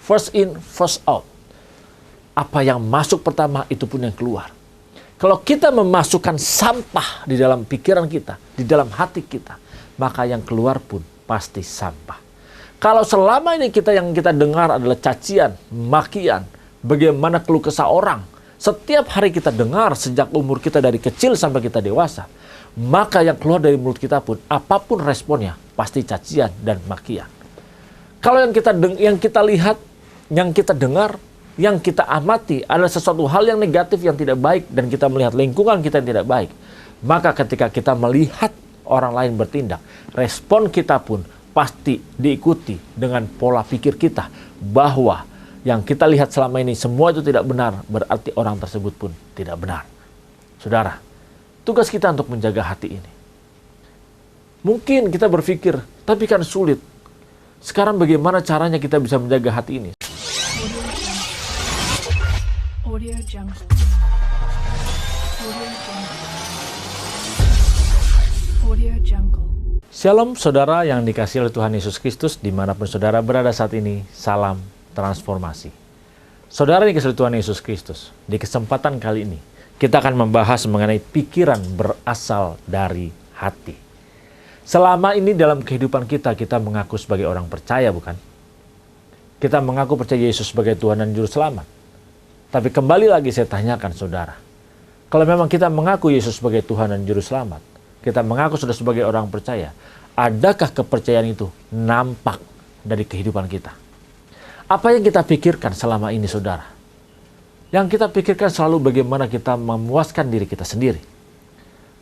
First in, first out. Apa yang masuk pertama, itu pun yang keluar. Kalau kita memasukkan sampah di dalam pikiran kita, di dalam hati kita, maka yang keluar pun pasti sampah. Kalau selama ini yang kita dengar adalah cacian, makian, bagaimana keluh kesah orang, setiap hari kita dengar sejak umur kita dari kecil sampai kita dewasa, maka yang keluar dari mulut kita pun, apapun responnya, pasti cacian dan makian. Kalau yang kita lihat, yang kita dengar, yang kita amati adalah sesuatu hal yang negatif, yang tidak baik, dan kita melihat lingkungan kita yang tidak baik, maka ketika kita melihat orang lain bertindak, respon kita pun pasti diikuti dengan pola pikir kita bahwa yang kita lihat selama ini semua itu tidak benar, berarti orang tersebut pun tidak benar. Saudara, tugas kita untuk menjaga hati ini. Mungkin kita berpikir, tapi kan sulit. Sekarang bagaimana caranya kita bisa menjaga hati ini? Audio Jungle. Audio Jungle. Audio Jungle. Shalom saudara yang dikasihi oleh Tuhan Yesus Kristus, dimanapun saudara berada saat ini, salam transformasi. Saudara yang dikasihi oleh Tuhan Yesus Kristus, di kesempatan kali ini, kita akan membahas mengenai pikiran berasal dari hati. Selama ini dalam kehidupan kita mengaku sebagai orang percaya, bukan? Kita mengaku percaya Yesus sebagai Tuhan dan Juru Selamat. Tapi kembali lagi saya tanyakan saudara, kalau memang kita mengaku Yesus sebagai Tuhan dan Juru Selamat, kita mengaku sudah sebagai orang percaya, adakah kepercayaan itu nampak dari kehidupan kita? Apa yang kita pikirkan selama ini saudara? Yang kita pikirkan selalu bagaimana kita memuaskan diri kita sendiri.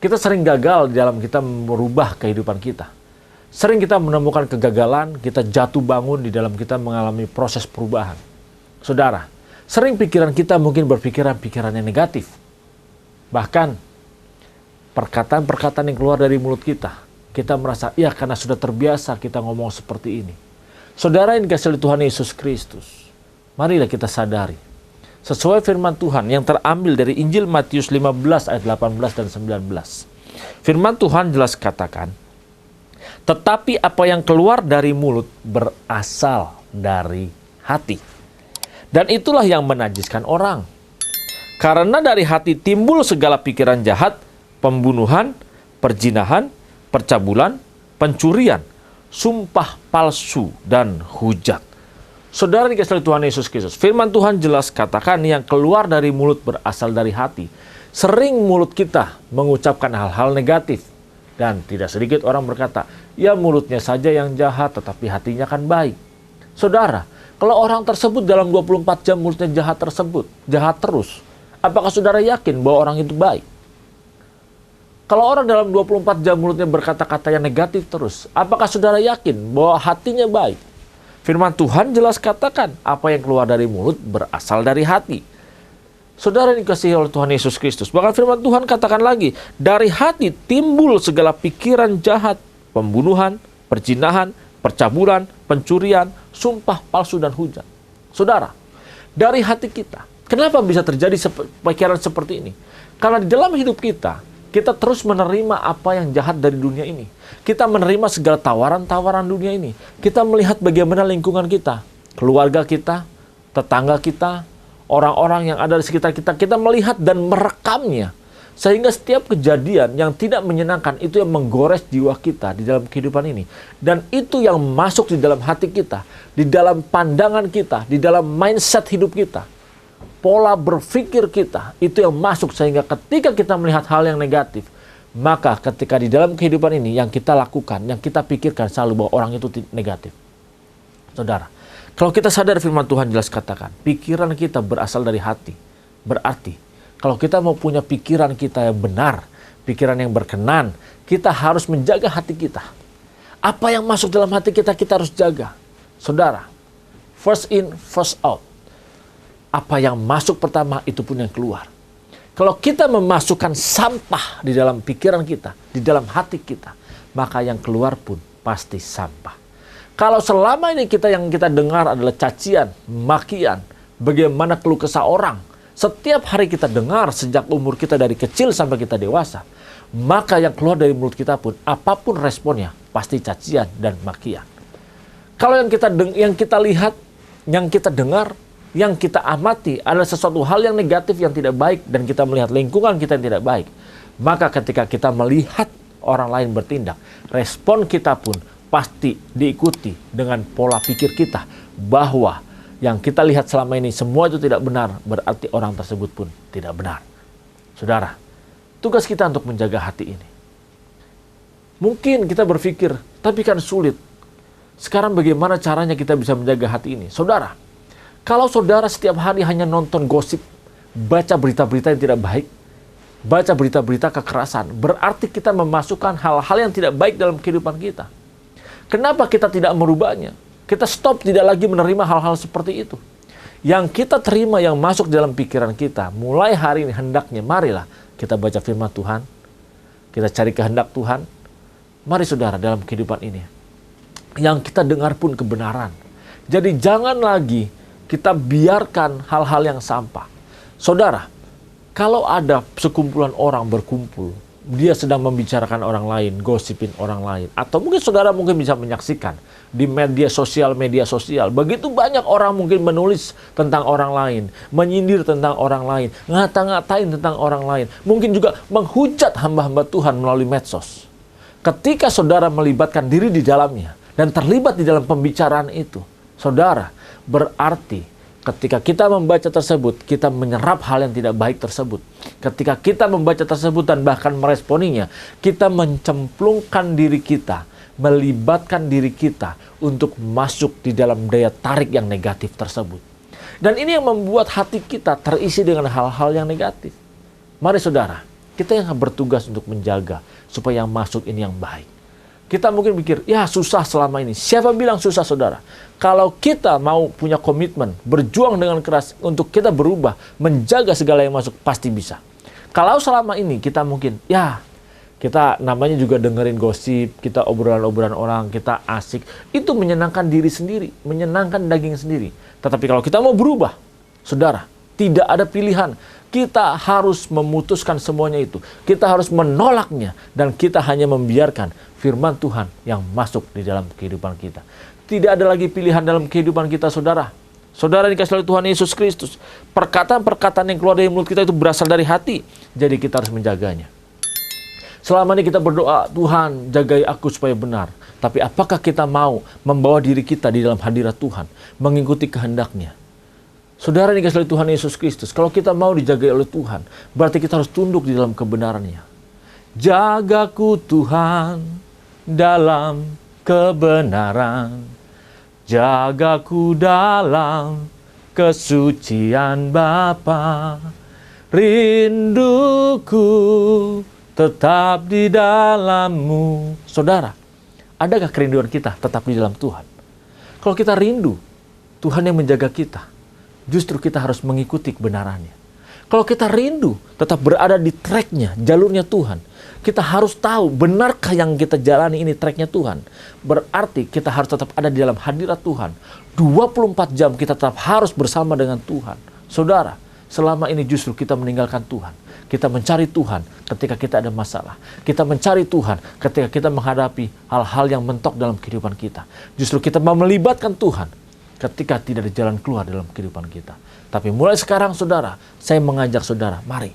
Kita sering gagal di dalam kita merubah kehidupan kita. Sering kita menemukan kegagalan, kita jatuh bangun di dalam kita mengalami proses perubahan. Saudara, sering pikiran kita mungkin pikiran yang negatif. Bahkan perkataan-perkataan yang keluar dari mulut kita merasa, ya karena sudah terbiasa kita ngomong seperti ini. Saudara yang dikasihi oleh Tuhan Yesus Kristus, marilah kita sadari, sesuai firman Tuhan yang terambil dari Injil Matius 15 ayat 18 dan 19. Firman Tuhan jelas katakan, tetapi apa yang keluar dari mulut berasal dari hati. Dan itulah yang menajiskan orang. Karena dari hati timbul segala pikiran jahat, pembunuhan, perzinahan, percabulan, pencurian, sumpah palsu, dan hujat. Saudara dikasihi oleh Tuhan Yesus Kristus, firman Tuhan jelas katakan yang keluar dari mulut berasal dari hati. Sering mulut kita mengucapkan hal-hal negatif. Dan tidak sedikit orang berkata, ya mulutnya saja yang jahat tetapi hatinya kan baik. Saudara, kalau orang tersebut dalam 24 jam mulutnya jahat terus, apakah saudara yakin bahwa orang itu baik? Kalau orang dalam 24 jam mulutnya berkata-kata yang negatif terus, apakah saudara yakin bahwa hatinya baik? Firman Tuhan jelas katakan, apa yang keluar dari mulut berasal dari hati. Saudara yang dikasihi oleh Tuhan Yesus Kristus, bahkan firman Tuhan katakan lagi, dari hati timbul segala pikiran jahat, pembunuhan, perzinahan, percabulan, pencurian, sumpah palsu, dan hujat. Saudara, dari hati kita, kenapa bisa terjadi pikiran seperti ini? Karena di dalam hidup kita terus menerima apa yang jahat dari dunia ini. Kita menerima segala tawaran-tawaran dunia ini. Kita melihat bagaimana lingkungan kita, keluarga kita, tetangga kita, orang-orang yang ada di sekitar kita melihat dan merekamnya. Sehingga setiap kejadian yang tidak menyenangkan itu yang menggores jiwa kita di dalam kehidupan ini. Dan itu yang masuk di dalam hati kita, di dalam pandangan kita, di dalam mindset hidup kita. Pola berpikir kita, itu yang masuk sehingga ketika kita melihat hal yang negatif, maka ketika di dalam kehidupan ini yang kita lakukan, yang kita pikirkan selalu bahwa orang itu negatif. Saudara, kalau kita sadar firman Tuhan jelas katakan, pikiran kita berasal dari hati. Berarti, kalau kita mau punya pikiran kita yang benar, pikiran yang berkenan, kita harus menjaga hati kita. Apa yang masuk dalam hati kita harus jaga. Saudara, first in, first out. Apa yang masuk pertama, itu pun yang keluar. Kalau kita memasukkan sampah di dalam pikiran kita, di dalam hati kita, maka yang keluar pun pasti sampah. Kalau selama ini yang kita dengar adalah cacian, makian, bagaimana keluh kesah orang, setiap hari kita dengar sejak umur kita dari kecil sampai kita dewasa, maka yang keluar dari mulut kita pun, apapun responnya, pasti cacian dan makian. Kalau yang kita lihat, yang kita dengar, yang kita amati adalah sesuatu hal yang negatif, yang tidak baik, dan kita melihat lingkungan kita yang tidak baik, maka ketika kita melihat orang lain bertindak, respon kita pun pasti diikuti dengan pola pikir kita bahwa yang kita lihat selama ini semua itu tidak benar, berarti orang tersebut pun tidak benar. Saudara, tugas kita untuk menjaga hati ini. Mungkin kita berpikir, tapi kan sulit. Sekarang bagaimana caranya kita bisa menjaga hati ini? Saudara, kalau saudara setiap hari hanya nonton gosip, baca berita-berita yang tidak baik, baca berita-berita kekerasan, berarti kita memasukkan hal-hal yang tidak baik dalam kehidupan kita. Kenapa kita tidak merubahnya? Kita stop, tidak lagi menerima hal-hal seperti itu. Yang kita terima, yang masuk dalam pikiran kita, mulai hari ini hendaknya, marilah kita baca firman Tuhan, kita cari kehendak Tuhan. Mari saudara, dalam kehidupan ini, yang kita dengar pun kebenaran. Jadi jangan lagi kita biarkan hal-hal yang sampah. Saudara, kalau ada sekumpulan orang berkumpul, dia sedang membicarakan orang lain, gosipin orang lain. Atau mungkin saudara mungkin bisa menyaksikan di media sosial. Begitu banyak orang mungkin menulis tentang orang lain, menyindir tentang orang lain, ngata-ngatain tentang orang lain. Mungkin juga menghujat hamba-hamba Tuhan melalui medsos. Ketika saudara melibatkan diri di dalamnya dan terlibat di dalam pembicaraan itu, saudara, berarti ketika kita membaca tersebut, kita menyerap hal yang tidak baik tersebut. Ketika kita membaca tersebut dan bahkan meresponinya, kita mencemplungkan diri kita, melibatkan diri kita untuk masuk di dalam daya tarik yang negatif tersebut. Dan ini yang membuat hati kita terisi dengan hal-hal yang negatif. Mari saudara, kita yang bertugas untuk menjaga supaya yang masuk ini yang baik. Kita mungkin pikir, ya susah selama ini. Siapa bilang susah, saudara? Kalau kita mau punya komitmen, berjuang dengan keras untuk kita berubah, menjaga segala yang masuk, pasti bisa. Kalau selama ini kita mungkin, ya kita namanya juga dengerin gosip, kita obrolan-obrolan orang, kita asik. Itu menyenangkan diri sendiri, menyenangkan daging sendiri. Tetapi kalau kita mau berubah, saudara, tidak ada pilihan. Kita harus memutuskan semuanya itu. Kita harus menolaknya. Dan kita hanya membiarkan firman Tuhan yang masuk di dalam kehidupan kita. Tidak ada lagi pilihan dalam kehidupan kita, saudara. Saudara dikasih oleh Tuhan Yesus Kristus. Perkataan-perkataan yang keluar dari mulut kita itu berasal dari hati. Jadi kita harus menjaganya. Selama ini kita berdoa, Tuhan jagai aku supaya benar. Tapi apakah kita mau membawa diri kita di dalam hadirat Tuhan, mengikuti kehendaknya? Saudara dikasih oleh Tuhan Yesus Kristus, kalau kita mau dijaga oleh Tuhan, berarti kita harus tunduk di dalam kebenarannya. Jagaku Tuhan dalam kebenaran, jagaku dalam kesucian Bapa, rinduku tetap di dalam-Mu. Saudara, adakah kerinduan kita tetap di dalam Tuhan? Kalau kita rindu Tuhan yang menjaga kita, justru kita harus mengikuti kebenarannya. Kalau kita rindu tetap berada di tracknya, jalurnya Tuhan, kita harus tahu benarkah yang kita jalani ini tracknya Tuhan. Berarti kita harus tetap ada di dalam hadirat Tuhan. 24 jam kita tetap harus bersama dengan Tuhan. Saudara, selama ini justru kita meninggalkan Tuhan. Kita mencari Tuhan ketika kita ada masalah. Kita mencari Tuhan ketika kita menghadapi hal-hal yang mentok dalam kehidupan kita. Justru kita mau melibatkan Tuhan ketika tidak ada jalan keluar dalam kehidupan kita. Tapi mulai sekarang, saudara, saya mengajak saudara, mari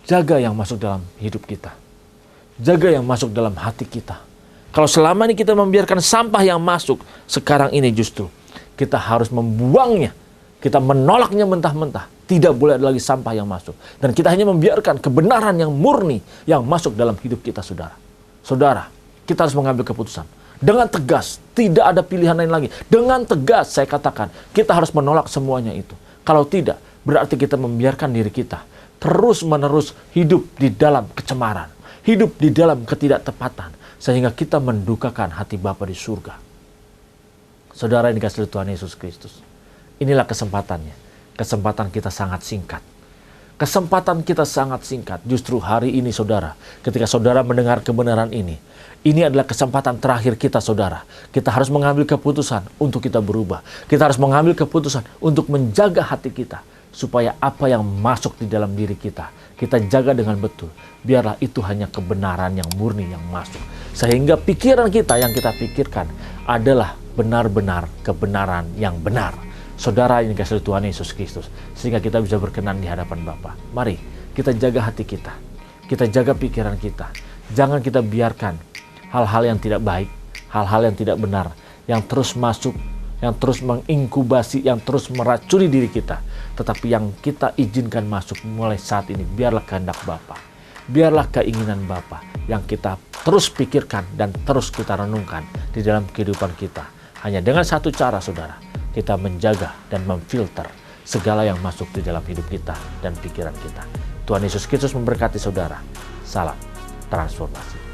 jaga yang masuk dalam hidup kita. Jaga yang masuk dalam hati kita. Kalau selama ini kita membiarkan sampah yang masuk, sekarang ini justru kita harus membuangnya. Kita menolaknya mentah-mentah. Tidak boleh ada lagi sampah yang masuk. Dan kita hanya membiarkan kebenaran yang murni yang masuk dalam hidup kita, saudara. Saudara, kita harus mengambil keputusan. Dengan tegas, tidak ada pilihan lain lagi. Dengan tegas saya katakan, kita harus menolak semuanya itu. Kalau tidak, berarti kita membiarkan diri kita terus-menerus hidup di dalam kecemaran. Hidup di dalam ketidaktepatan. Sehingga kita mendukakan hati Bapa di surga. Saudara yang dikasihi Tuhan Yesus Kristus. Inilah kesempatannya. Kesempatan kita sangat singkat. Kesempatan kita sangat singkat. Justru hari ini, saudara, ketika saudara mendengar kebenaran ini adalah kesempatan terakhir kita, saudara. Kita harus mengambil keputusan untuk kita berubah. Kita harus mengambil keputusan untuk menjaga hati kita. Supaya apa yang masuk di dalam diri kita jaga dengan betul. Biarlah itu hanya kebenaran yang murni yang masuk. Sehingga pikiran kita yang kita pikirkan adalah benar-benar kebenaran yang benar. Saudara yang dikasihi Tuhan Yesus Kristus, sehingga kita bisa berkenan di hadapan Bapa. Mari kita jaga hati kita, kita jaga pikiran kita. Jangan kita biarkan hal-hal yang tidak baik, hal-hal yang tidak benar, yang terus masuk, yang terus menginkubasi, yang terus meracuni diri kita. Tetapi yang kita izinkan masuk mulai saat ini, biarlah kehendak Bapa, biarlah keinginan Bapa yang kita terus pikirkan dan terus kita renungkan di dalam kehidupan kita. Hanya dengan satu cara, saudara, kita menjaga dan memfilter segala yang masuk di dalam hidup kita dan pikiran kita. Tuhan Yesus Kristus memberkati saudara. Salam transformasi.